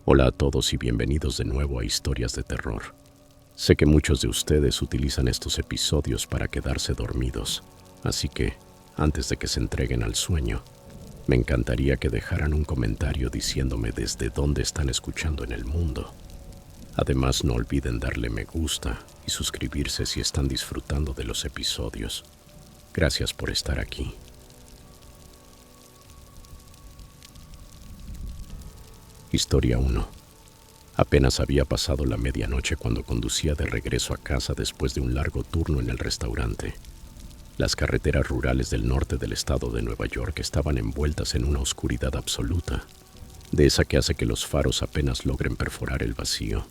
Hola a todos y bienvenidos de nuevo a Historias de Terror. Sé que muchos de ustedes utilizan estos episodios para quedarse dormidos, así que, antes de que se entreguen al sueño, me encantaría que dejaran un comentario diciéndome desde dónde están escuchando en el mundo. Además, no olviden darle me gusta y suscribirse si están disfrutando de los episodios. Gracias por estar aquí. Historia 1. Apenas había pasado la medianoche cuando conducía de regreso a casa después de un largo turno en el restaurante. Las carreteras rurales del norte del estado de Nueva York estaban envueltas en una oscuridad absoluta, de esa que hace que los faros apenas logren perforar el vacío.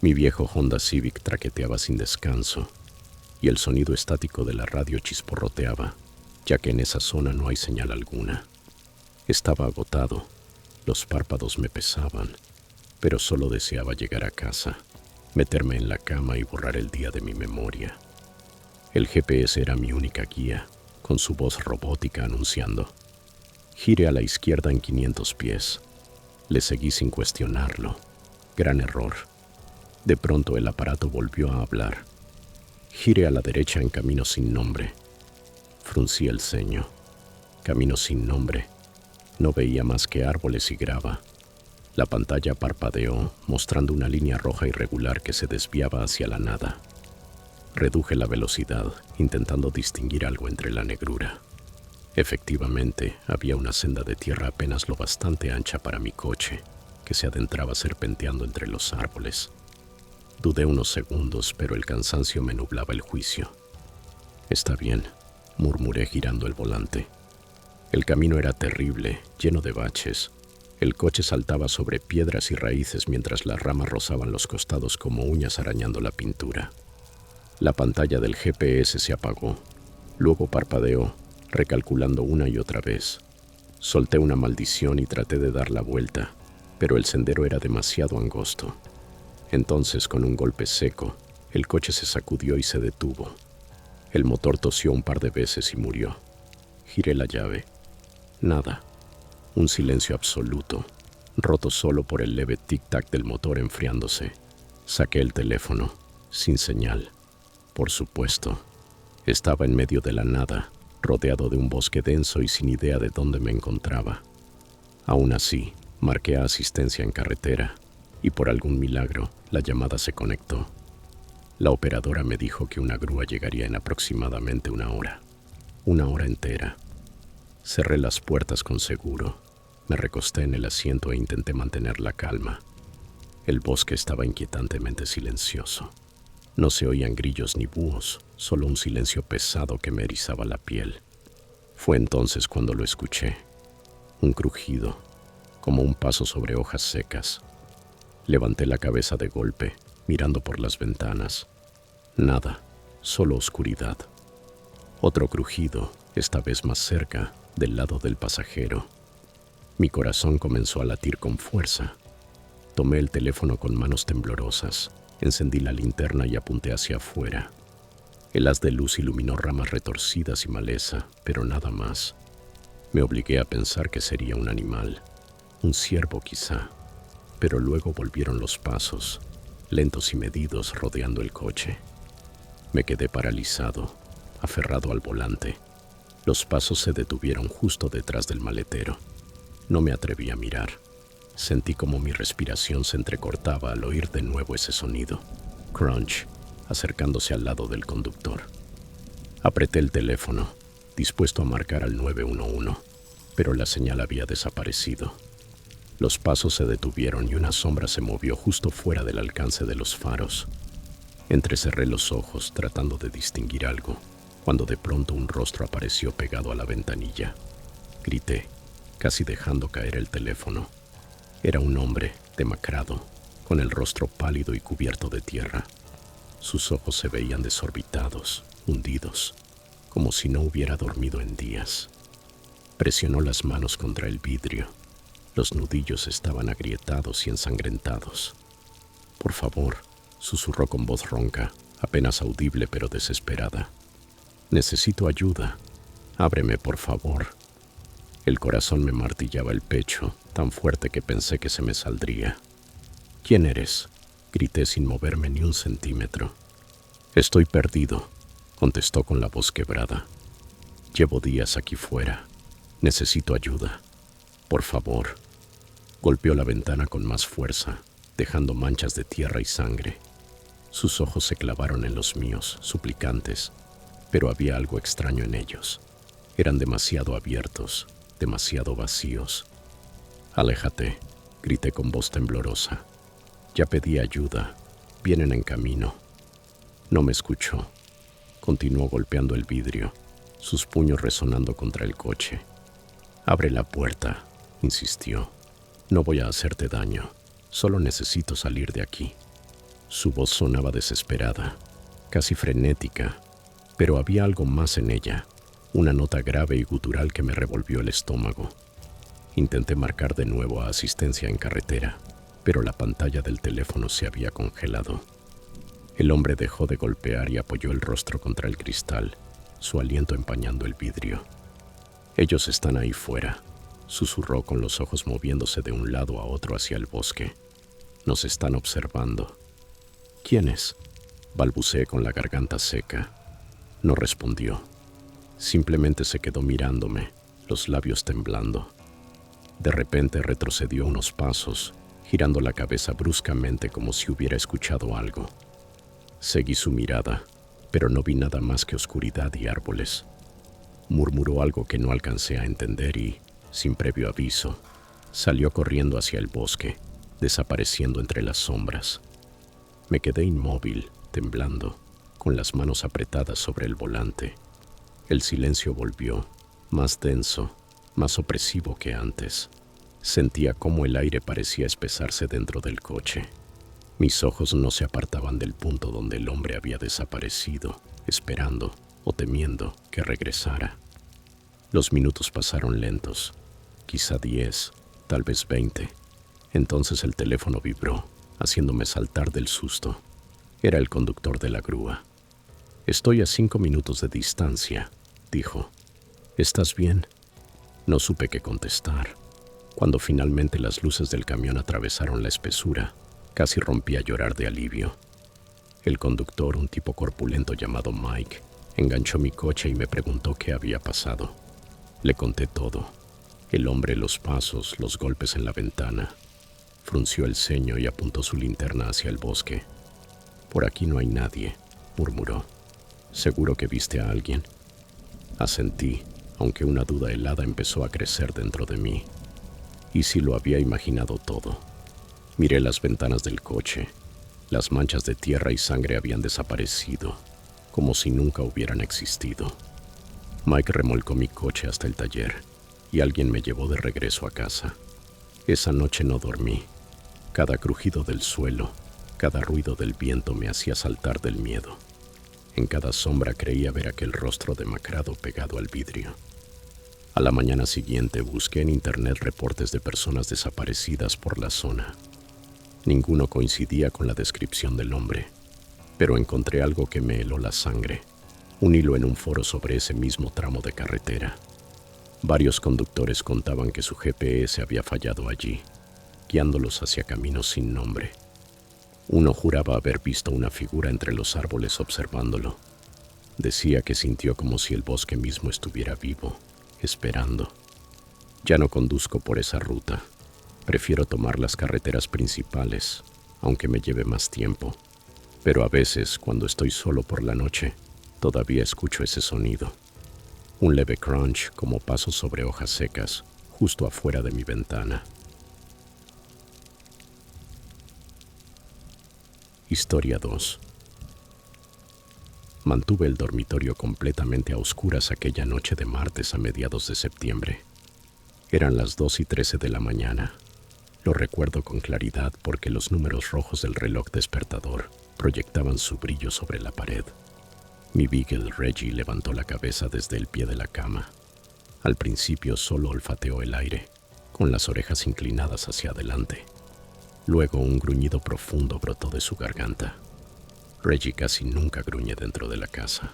Mi viejo Honda Civic traqueteaba sin descanso, y el sonido estático de la radio chisporroteaba, ya que en esa zona no hay señal alguna. Estaba agotado. Los párpados me pesaban, pero solo deseaba llegar a casa, meterme en la cama y borrar el día de mi memoria. El GPS era mi única guía, con su voz robótica anunciando: gire a la izquierda en 500 pies. Le seguí sin cuestionarlo. Gran error. De pronto el aparato volvió a hablar: gire a la derecha en camino sin nombre. Fruncí el ceño. Camino sin nombre. No veía más que árboles y grava. La pantalla parpadeó, mostrando una línea roja irregular que se desviaba hacia la nada. Reduje la velocidad, intentando distinguir algo entre la negrura. Efectivamente, había una senda de tierra apenas lo bastante ancha para mi coche, que se adentraba serpenteando entre los árboles. Dudé unos segundos, pero el cansancio me nublaba el juicio. «Está bien», murmuré girando el volante. El camino era terrible, lleno de baches. El coche saltaba sobre piedras y raíces mientras las ramas rozaban los costados como uñas arañando la pintura. La pantalla del GPS se apagó. Luego parpadeó, recalculando una y otra vez. Solté una maldición y traté de dar la vuelta, pero el sendero era demasiado angosto. Entonces, con un golpe seco, el coche se sacudió y se detuvo. El motor tosió un par de veces y murió. Giré la llave. Nada. Un silencio absoluto, roto solo por el leve tic-tac del motor enfriándose. Saqué el teléfono, sin señal. Por supuesto, estaba en medio de la nada, rodeado de un bosque denso y sin idea de dónde me encontraba. Aún así, marqué a asistencia en carretera, y por algún milagro, la llamada se conectó. La operadora me dijo que una grúa llegaría en aproximadamente una hora. Una hora entera. Cerré las puertas con seguro. Me recosté en el asiento e intenté mantener la calma. El bosque estaba inquietantemente silencioso. No se oían grillos ni búhos, solo un silencio pesado que me erizaba la piel. Fue entonces cuando lo escuché. Un crujido, como un paso sobre hojas secas. Levanté la cabeza de golpe, mirando por las ventanas. Nada, solo oscuridad. Otro crujido, esta vez más cerca, del lado del pasajero. Mi corazón comenzó a latir con fuerza. Tomé el teléfono con manos temblorosas, encendí la linterna y apunté hacia afuera. El haz de luz iluminó ramas retorcidas y maleza, pero nada más. Me obligué a pensar que sería un animal, un ciervo quizá, pero luego volvieron los pasos, lentos y medidos, rodeando el coche. Me quedé paralizado, aferrado al volante. Los pasos se detuvieron justo detrás del maletero. No me atreví a mirar. Sentí como mi respiración se entrecortaba al oír de nuevo ese sonido. Crunch, acercándose al lado del conductor. Apreté el teléfono, dispuesto a marcar al 911, pero la señal había desaparecido. Los pasos se detuvieron y una sombra se movió justo fuera del alcance de los faros. Entrecerré los ojos tratando de distinguir algo, cuando de pronto un rostro apareció pegado a la ventanilla. Grité, casi dejando caer el teléfono. Era un hombre, demacrado, con el rostro pálido y cubierto de tierra. Sus ojos se veían desorbitados, hundidos, como si no hubiera dormido en días. Presionó las manos contra el vidrio. Los nudillos estaban agrietados y ensangrentados. «Por favor», susurró con voz ronca, apenas audible pero desesperada. «Necesito ayuda. Ábreme, por favor». El corazón me martillaba el pecho, tan fuerte que pensé que se me saldría. ¿Quién eres?, grité sin moverme ni un centímetro. Estoy perdido, contestó con la voz quebrada. Llevo días aquí fuera. Necesito ayuda. Por favor. Golpeó la ventana con más fuerza, dejando manchas de tierra y sangre. Sus ojos se clavaron en los míos, suplicantes, pero había algo extraño en ellos. Eran demasiado abiertos, demasiado vacíos. Aléjate, grité con voz temblorosa. Ya pedí ayuda. Vienen en camino. No me escuchó. Continuó golpeando el vidrio, sus puños resonando contra el coche. Abre la puerta, insistió. No voy a hacerte daño. Solo necesito salir de aquí. Su voz sonaba desesperada, casi frenética, pero había algo más en ella, una nota grave y gutural que me revolvió el estómago. Intenté marcar de nuevo a asistencia en carretera, pero la pantalla del teléfono se había congelado. El hombre dejó de golpear y apoyó el rostro contra el cristal, su aliento empañando el vidrio. Ellos están ahí fuera, susurró con los ojos moviéndose de un lado a otro hacia el bosque. Nos están observando. ¿Quiénes?, balbuceé con la garganta seca. No respondió. Simplemente se quedó mirándome, los labios temblando. De repente retrocedió unos pasos, girando la cabeza bruscamente como si hubiera escuchado algo. Seguí su mirada, pero no vi nada más que oscuridad y árboles. Murmuró algo que no alcancé a entender y, sin previo aviso, salió corriendo hacia el bosque, desapareciendo entre las sombras. Me quedé inmóvil, temblando, con las manos apretadas sobre el volante. El silencio volvió, más denso, más opresivo que antes. Sentía cómo el aire parecía espesarse dentro del coche. Mis ojos no se apartaban del punto donde el hombre había desaparecido, esperando o temiendo que regresara. Los minutos pasaron lentos, quizá 10, tal vez 20. Entonces el teléfono vibró, haciéndome saltar del susto. Era el conductor de la grúa. «Estoy a 5 minutos de distancia», dijo. «¿Estás bien?» No supe qué contestar. Cuando finalmente las luces del camión atravesaron la espesura, casi rompí a llorar de alivio. El conductor, un tipo corpulento llamado Mike, enganchó mi coche y me preguntó qué había pasado. Le conté todo. El hombre, los pasos, los golpes en la ventana. Frunció el ceño y apuntó su linterna hacia el bosque. «Por aquí no hay nadie», murmuró. «¿Seguro que viste a alguien?» Asentí, aunque una duda helada empezó a crecer dentro de mí. ¿Y si lo había imaginado todo? Miré las ventanas del coche. Las manchas de tierra y sangre habían desaparecido, como si nunca hubieran existido. Mike remolcó mi coche hasta el taller y alguien me llevó de regreso a casa. Esa noche no dormí. Cada crujido del suelo, cada ruido del viento me hacía saltar del miedo. En cada sombra creía ver aquel rostro demacrado pegado al vidrio. A la mañana siguiente busqué en internet reportes de personas desaparecidas por la zona. Ninguno coincidía con la descripción del hombre, pero encontré algo que me heló la sangre, un hilo en un foro sobre ese mismo tramo de carretera. Varios conductores contaban que su GPS había fallado allí, guiándolos hacia caminos sin nombre. Uno juraba haber visto una figura entre los árboles observándolo. Decía que sintió como si el bosque mismo estuviera vivo, esperando. Ya no conduzco por esa ruta. Prefiero tomar las carreteras principales, aunque me lleve más tiempo. Pero a veces, cuando estoy solo por la noche, todavía escucho ese sonido. Un leve crunch como pasos sobre hojas secas, justo afuera de mi ventana. Historia 2. Mantuve el dormitorio completamente a oscuras aquella noche de martes a mediados de septiembre. Eran las 2:13 de la mañana. Lo recuerdo con claridad porque los números rojos del reloj despertador proyectaban su brillo sobre la pared. Mi beagle Reggie levantó la cabeza desde el pie de la cama. Al principio solo olfateó el aire, con las orejas inclinadas hacia adelante. Luego un gruñido profundo brotó de su garganta. Reggie casi nunca gruñe dentro de la casa.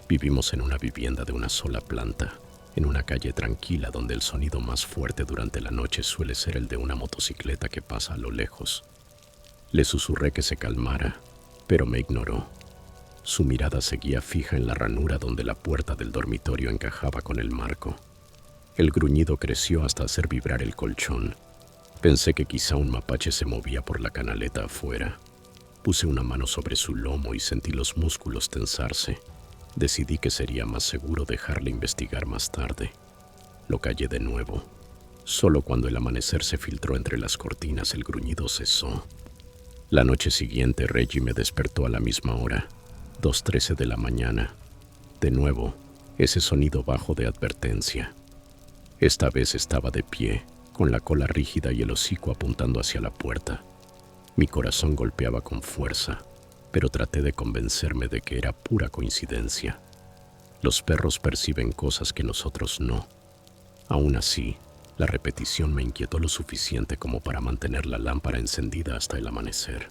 Vivimos en una vivienda de una sola planta, en una calle tranquila donde el sonido más fuerte durante la noche suele ser el de una motocicleta que pasa a lo lejos. Le susurré que se calmara, pero me ignoró. Su mirada seguía fija en la ranura donde la puerta del dormitorio encajaba con el marco. El gruñido creció hasta hacer vibrar el colchón. Pensé que quizá un mapache se movía por la canaleta afuera. Puse una mano sobre su lomo y sentí los músculos tensarse. Decidí que sería más seguro dejarle investigar más tarde. Lo callé de nuevo. Solo cuando el amanecer se filtró entre las cortinas el gruñido cesó. La noche siguiente Reggie me despertó a la misma hora, 2:13 de la mañana. De nuevo, ese sonido bajo de advertencia. Esta vez estaba de pie, con la cola rígida y el hocico apuntando hacia la puerta. Mi corazón golpeaba con fuerza, pero traté de convencerme de que era pura coincidencia. Los perros perciben cosas que nosotros no. Aún así, la repetición me inquietó lo suficiente como para mantener la lámpara encendida hasta el amanecer.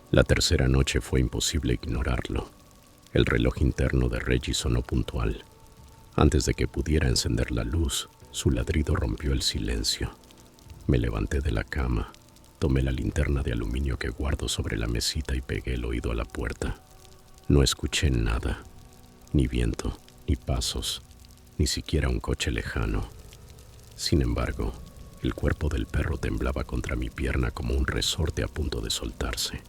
La tercera noche fue imposible ignorarlo. El reloj interno de Reggie sonó puntual. Antes de que pudiera encender la luz, su ladrido rompió el silencio. Me levanté de la cama, tomé la linterna de aluminio que guardo sobre la mesita y pegué el oído a la puerta. No escuché nada, ni viento, ni pasos, ni siquiera un coche lejano. Sin embargo, el cuerpo del perro temblaba contra mi pierna como un resorte a punto de soltarse.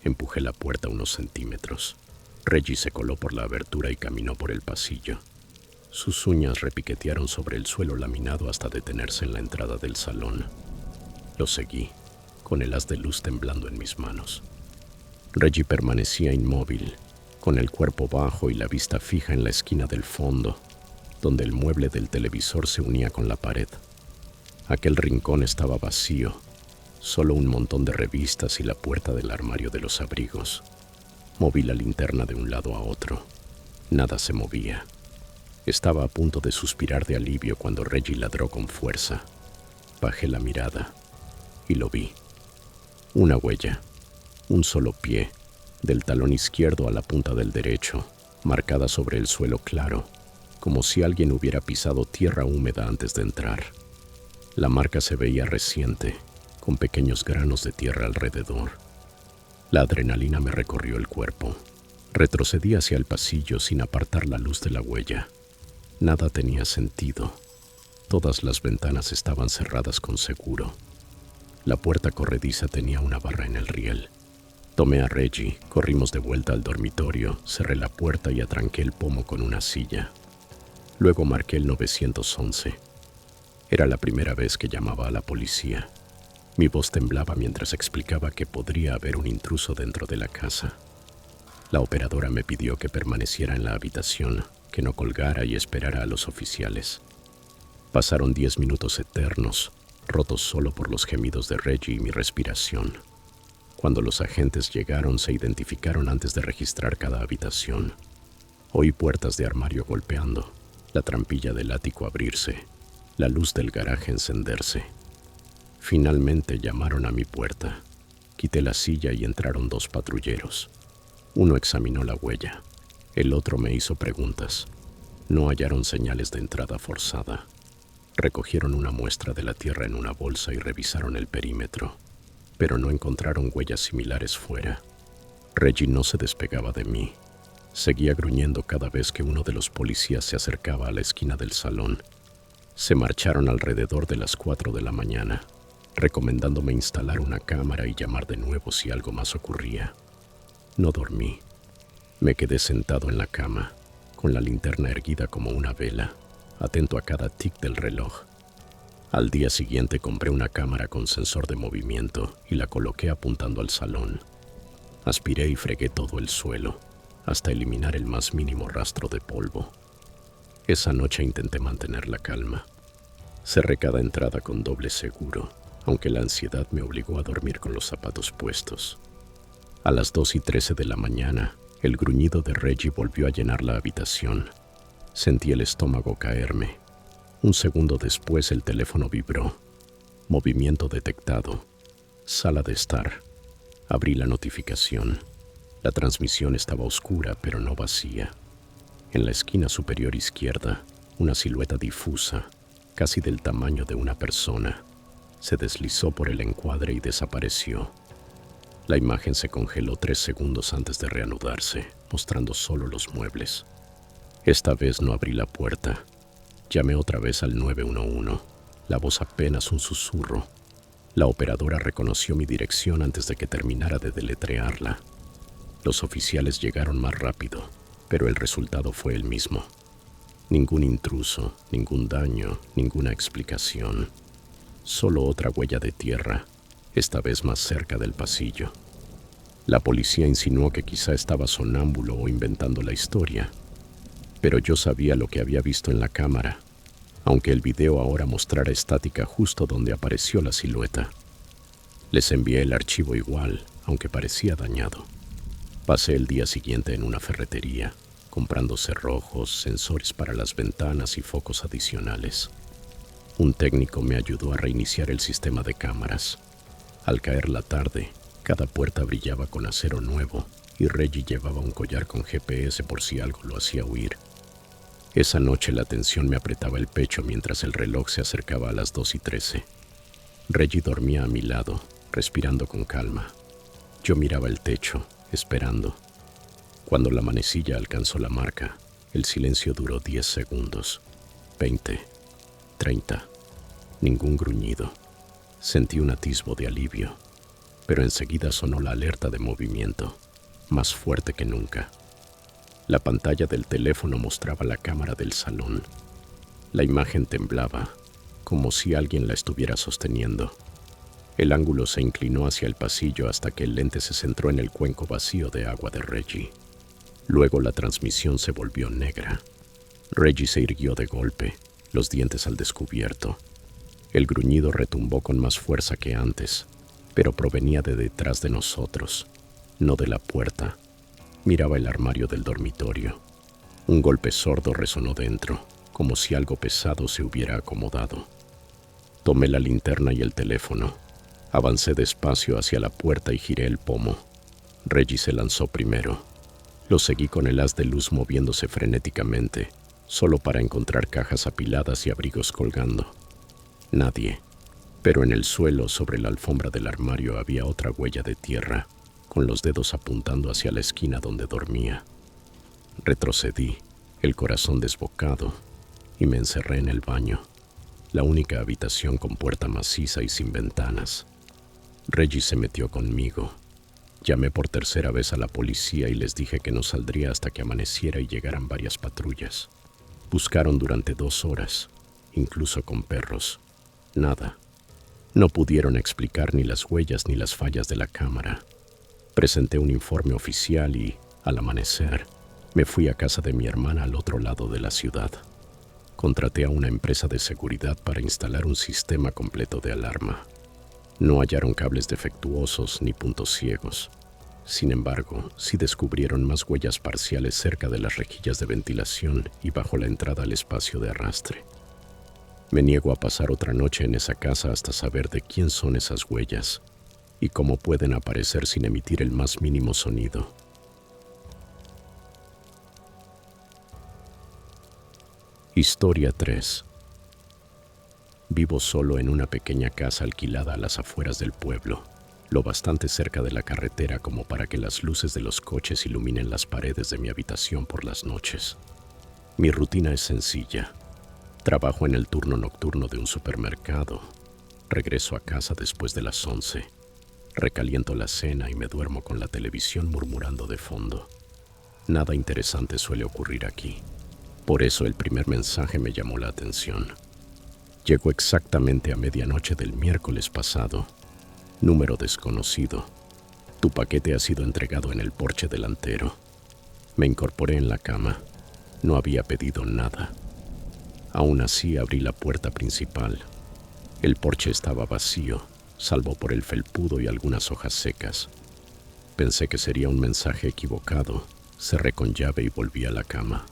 Empujé la puerta unos centímetros. Reggie se coló por la abertura y caminó por el pasillo. Sus uñas repiquetearon sobre el suelo laminado hasta detenerse en la entrada del salón. Lo seguí, con el haz de luz temblando en mis manos. Reggie permanecía inmóvil, con el cuerpo bajo y la vista fija en la esquina del fondo, donde el mueble del televisor se unía con la pared. Aquel rincón estaba vacío, solo un montón de revistas y la puerta del armario de los abrigos. Moví la linterna de un lado a otro. Nada se movía. Estaba a punto de suspirar de alivio cuando Reggie ladró con fuerza. Bajé la mirada y lo vi. Una huella, un solo pie, del talón izquierdo a la punta del derecho, marcada sobre el suelo claro, como si alguien hubiera pisado tierra húmeda antes de entrar. La marca se veía reciente, con pequeños granos de tierra alrededor. La adrenalina me recorrió el cuerpo. Retrocedí hacia el pasillo sin apartar la luz de la huella. Nada tenía sentido. Todas las ventanas estaban cerradas con seguro. La puerta corrediza tenía una barra en el riel. Tomé a Reggie, corrimos de vuelta al dormitorio, cerré la puerta y atranqué el pomo con una silla. Luego marqué el 911. Era la primera vez que llamaba a la policía. Mi voz temblaba mientras explicaba que podría haber un intruso dentro de la casa. La operadora me pidió que permaneciera en la habitación, que no colgara y esperara a los oficiales. Pasaron 10 minutos eternos, rotos solo por los gemidos de Reggie y mi respiración. Cuando los agentes llegaron, se identificaron antes de registrar cada habitación. Oí puertas de armario golpeando, la trampilla del ático abrirse, la luz del garaje encenderse. Finalmente llamaron a mi puerta. Quité la silla y entraron 2 patrulleros. Uno examinó la huella, el otro me hizo preguntas. No hallaron señales de entrada forzada. Recogieron una muestra de la tierra en una bolsa y revisaron el perímetro, pero no encontraron huellas similares fuera. Reggie no se despegaba de mí. Seguía gruñendo cada vez que uno de los policías se acercaba a la esquina del salón. Se marcharon alrededor de las 4 de la mañana, recomendándome instalar una cámara y llamar de nuevo si algo más ocurría. No dormí. Me quedé sentado en la cama, con la linterna erguida como una vela, atento a cada tic del reloj. Al día siguiente compré una cámara con sensor de movimiento y la coloqué apuntando al salón. Aspiré y fregué todo el suelo, hasta eliminar el más mínimo rastro de polvo. Esa noche intenté mantener la calma. Cerré cada entrada con doble seguro, aunque la ansiedad me obligó a dormir con los zapatos puestos. A las 2:13 de la mañana, el gruñido de Reggie volvió a llenar la habitación. Sentí el estómago caerme. Un segundo después el teléfono vibró. Movimiento detectado. Sala de estar. Abrí la notificación. La transmisión estaba oscura, pero no vacía. En la esquina superior izquierda, una silueta difusa, casi del tamaño de una persona. Se deslizó por el encuadre y desapareció. La imagen se congeló 3 segundos antes de reanudarse, mostrando solo los muebles. Esta vez no abrí la puerta. Llamé otra vez al 911, la voz apenas un susurro. La operadora reconoció mi dirección antes de que terminara de deletrearla. Los oficiales llegaron más rápido, pero el resultado fue el mismo. Ningún intruso, ningún daño, ninguna explicación. Solo otra huella de tierra, esta vez más cerca del pasillo. La policía insinuó que quizá estaba sonámbulo o inventando la historia, pero yo sabía lo que había visto en la cámara, aunque el video ahora mostrara estática justo donde apareció la silueta. Les envié el archivo igual, aunque parecía dañado. Pasé el día siguiente en una ferretería, comprando cerrojos, sensores para las ventanas y focos adicionales. Un técnico me ayudó a reiniciar el sistema de cámaras. Al caer la tarde, cada puerta brillaba con acero nuevo y Reggie llevaba un collar con GPS por si algo lo hacía huir. Esa noche la tensión me apretaba el pecho mientras el reloj se acercaba a las 2:13. Reggie dormía a mi lado, respirando con calma. Yo miraba el techo, esperando. Cuando la manecilla alcanzó la marca, el silencio duró 10 segundos, 20, 30. Ningún gruñido. Sentí un atisbo de alivio, pero enseguida sonó la alerta de movimiento, más fuerte que nunca. La pantalla del teléfono mostraba la cámara del salón. La imagen temblaba, como si alguien la estuviera sosteniendo. El ángulo se inclinó hacia el pasillo hasta que el lente se centró en el cuenco vacío de agua de Reggie. Luego la transmisión se volvió negra. Reggie se irguió de golpe, los dientes al descubierto. El gruñido retumbó con más fuerza que antes, pero provenía de detrás de nosotros, no de la puerta. Miraba el armario del dormitorio. Un golpe sordo resonó dentro, como si algo pesado se hubiera acomodado. Tomé la linterna y el teléfono. Avancé despacio hacia la puerta y giré el pomo. Reggie se lanzó primero. Lo seguí con el haz de luz moviéndose frenéticamente, solo para encontrar cajas apiladas y abrigos colgando. Nadie, pero en el suelo sobre la alfombra del armario había otra huella de tierra, con los dedos apuntando hacia la esquina donde dormía. Retrocedí, el corazón desbocado, y me encerré en el baño, la única habitación con puerta maciza y sin ventanas. Reggie se metió conmigo. Llamé por tercera vez a la policía y les dije que no saldría hasta que amaneciera y llegaran varias patrullas. Buscaron durante 2 horas, incluso con perros. Nada. No pudieron explicar ni las huellas ni las fallas de la cámara. Presenté un informe oficial y, al amanecer, me fui a casa de mi hermana al otro lado de la ciudad. Contraté a una empresa de seguridad para instalar un sistema completo de alarma. No hallaron cables defectuosos ni puntos ciegos. Sin embargo, sí descubrieron más huellas parciales cerca de las rejillas de ventilación y bajo la entrada al espacio de arrastre. Me niego a pasar otra noche en esa casa hasta saber de quién son esas huellas y cómo pueden aparecer sin emitir el más mínimo sonido. Historia 3. Vivo solo en una pequeña casa alquilada a las afueras del pueblo, lo bastante cerca de la carretera como para que las luces de los coches iluminen las paredes de mi habitación por las noches. Mi rutina es sencilla. Trabajo en el turno nocturno de un supermercado. Regreso a casa después de las 11. Recaliento la cena y me duermo con la televisión murmurando de fondo. Nada interesante suele ocurrir aquí. Por eso el primer mensaje me llamó la atención. Llegó exactamente a medianoche del miércoles pasado. Número desconocido. Tu paquete ha sido entregado en el porche delantero. Me incorporé en la cama. No había pedido nada. Aún así abrí la puerta principal. El porche estaba vacío, salvo por el felpudo y algunas hojas secas. Pensé que sería un mensaje equivocado. Cerré con llave y volví a la cama.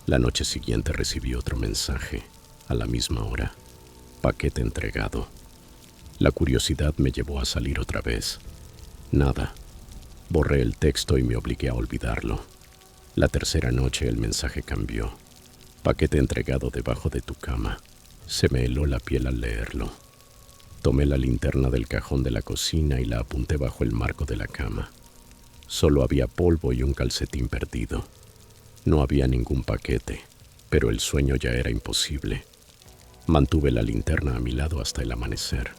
La noche siguiente recibí otro mensaje, a la misma hora. Paquete entregado. La curiosidad me llevó a salir otra vez. Nada. Borré el texto y me obligué a olvidarlo. La tercera noche el mensaje cambió. Paquete entregado debajo de tu cama. Se me heló la piel al leerlo. Tomé la linterna del cajón de la cocina y la apunté bajo el marco de la cama. Solo había polvo y un calcetín perdido. No había ningún paquete, pero el sueño ya era imposible. Mantuve la linterna a mi lado hasta el amanecer.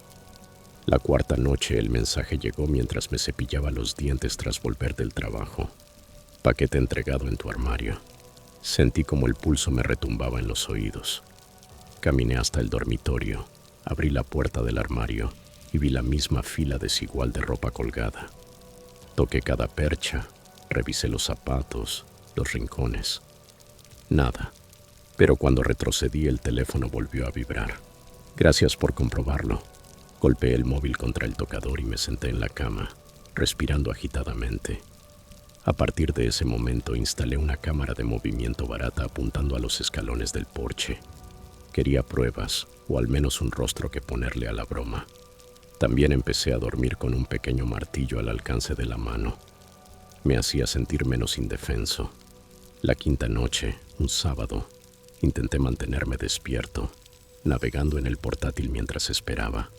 La cuarta noche el mensaje llegó mientras me cepillaba los dientes tras volver del trabajo. Paquete entregado en tu armario. Sentí como el pulso me retumbaba en los oídos. Caminé hasta el dormitorio, abrí la puerta del armario y vi la misma fila desigual de ropa colgada. Toqué cada percha, revisé los zapatos, los rincones. Nada, pero cuando retrocedí el teléfono volvió a vibrar. Gracias por comprobarlo. Golpeé el móvil contra el tocador y me senté en la cama, respirando agitadamente. A partir de ese momento instalé una cámara de movimiento barata apuntando a los escalones del porche. Quería pruebas, o al menos un rostro que ponerle a la broma. También empecé a dormir con un pequeño martillo al alcance de la mano. Me hacía sentir menos indefenso. La quinta noche, un sábado, intenté mantenerme despierto, navegando en el portátil mientras esperaba.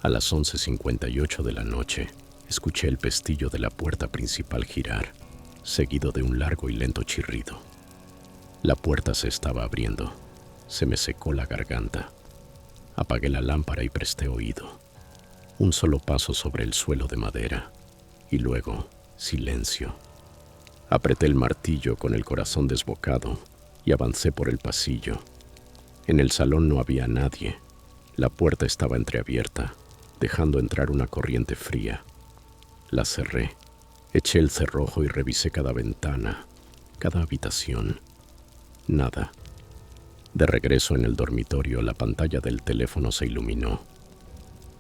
A las 11:58 de la noche, escuché el pestillo de la puerta principal girar, seguido de un largo y lento chirrido. La puerta se estaba abriendo. Se me secó la garganta. Apagué la lámpara y presté oído. Un solo paso sobre el suelo de madera, y luego silencio. Apreté el martillo con el corazón desbocado y avancé por el pasillo. En el salón no había nadie. La puerta estaba entreabierta, dejando entrar una corriente fría. La cerré, eché el cerrojo y revisé cada ventana, cada habitación. Nada. De regreso en el dormitorio, la pantalla del teléfono se iluminó.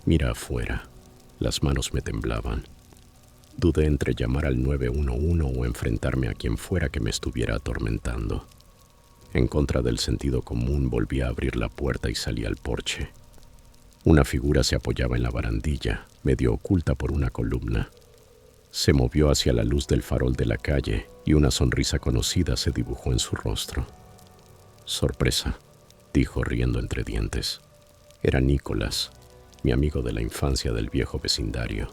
Mira afuera. Las manos me temblaban. Dudé entre llamar al 911 o enfrentarme a quien fuera que me estuviera atormentando. En contra del sentido común, volví a abrir la puerta y salí al porche. Una figura se apoyaba en la barandilla, medio oculta por una columna. Se movió hacia la luz del farol de la calle y una sonrisa conocida se dibujó en su rostro. «Sorpresa», dijo riendo entre dientes. Era Nicolás, mi amigo de la infancia del viejo vecindario.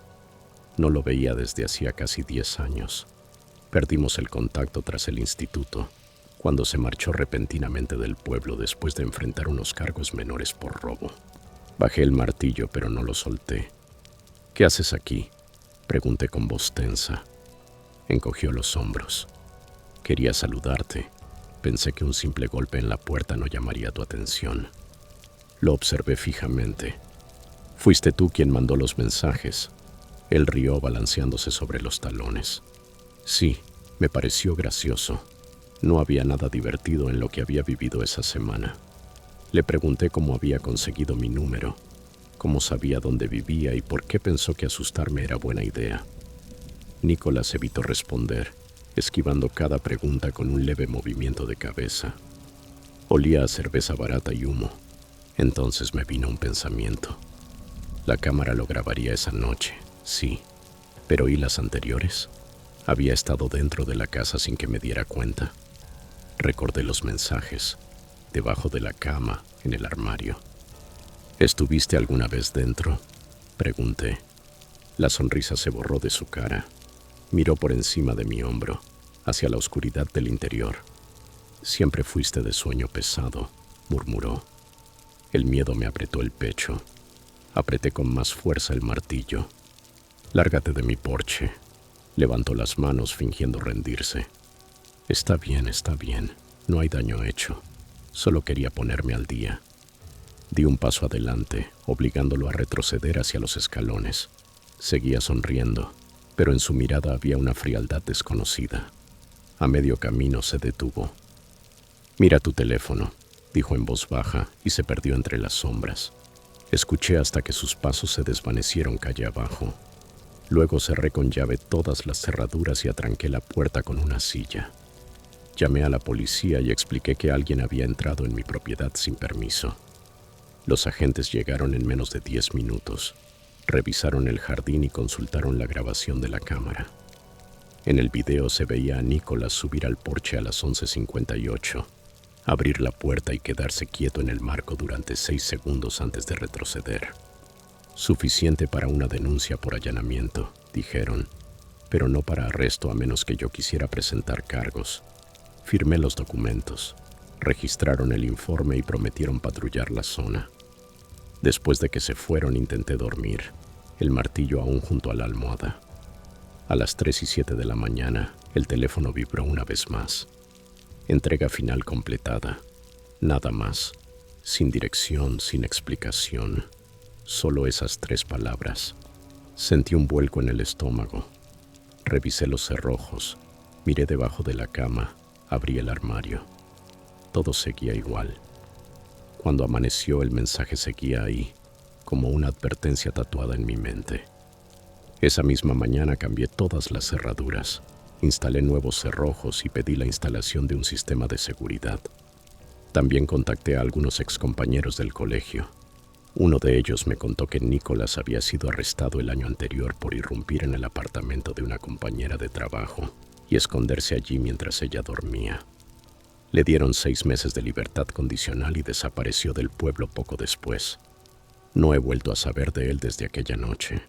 No lo veía desde hacía casi 10 años. Perdimos el contacto tras el instituto, cuando se marchó repentinamente del pueblo después de enfrentar unos cargos menores por robo. Bajé el martillo, pero no lo solté. «¿Qué haces aquí?», pregunté con voz tensa. Encogió los hombros. «Quería saludarte. Pensé que un simple golpe en la puerta no llamaría tu atención». Lo observé fijamente. «Fuiste tú quien mandó los mensajes». Él rió balanceándose sobre los talones. Sí, me pareció gracioso. No había nada divertido en lo que había vivido esa semana. Le pregunté cómo había conseguido mi número, cómo sabía dónde vivía y por qué pensó que asustarme era buena idea. Nicolás evitó responder, esquivando cada pregunta con un leve movimiento de cabeza. Olía a cerveza barata y humo. Entonces me vino un pensamiento. La cámara lo grabaría esa noche, sí. Pero ¿y las anteriores? Había estado dentro de la casa sin que me diera cuenta. Recordé los mensajes, debajo de la cama, en el armario. ¿Estuviste alguna vez dentro?, pregunté. La sonrisa se borró de su cara. Miró por encima de mi hombro, hacia la oscuridad del interior. «Siempre fuiste de sueño pesado», murmuró. El miedo me apretó el pecho. Apreté con más fuerza el martillo. «Lárgate de mi porche». Levantó las manos fingiendo rendirse. Está bien, no hay daño hecho. Solo quería ponerme al día». Di un paso adelante, obligándolo a retroceder hacia los escalones. Seguía sonriendo, pero en su mirada había una frialdad desconocida. A medio camino se detuvo. «Mira tu teléfono», dijo en voz baja y se perdió entre las sombras. Escuché hasta que sus pasos se desvanecieron calle abajo. Luego cerré con llave todas las cerraduras y atranqué la puerta con una silla. Llamé a la policía y expliqué que alguien había entrado en mi propiedad sin permiso. Los agentes llegaron en menos de 10 minutos. Revisaron el jardín y consultaron la grabación de la cámara. En el video se veía a Nicolás subir al porche a las 11:58. abrir la puerta y quedarse quieto en el marco durante 6 segundos antes de retroceder. Suficiente para una denuncia por allanamiento, dijeron, pero no para arresto a menos que yo quisiera presentar cargos. Firmé los documentos, registraron el informe y prometieron patrullar la zona. Después de que se fueron intenté dormir, el martillo aún junto a la almohada. A las 3:07 de la mañana, el teléfono vibró una vez más. Entrega final completada. Nada más. Sin dirección, sin explicación. Solo esas 3 palabras. Sentí un vuelco en el estómago. Revisé los cerrojos. Miré debajo de la cama. Abrí el armario. Todo seguía igual. Cuando amaneció, el mensaje seguía ahí, como una advertencia tatuada en mi mente. Esa misma mañana cambié todas las cerraduras, instalé nuevos cerrojos y pedí la instalación de un sistema de seguridad. También contacté a algunos excompañeros del colegio. Uno de ellos me contó que Nicholas había sido arrestado el año anterior por irrumpir en el apartamento de una compañera de trabajo y esconderse allí mientras ella dormía. Le dieron 6 meses de libertad condicional y desapareció del pueblo poco después. No he vuelto a saber de él desde aquella noche.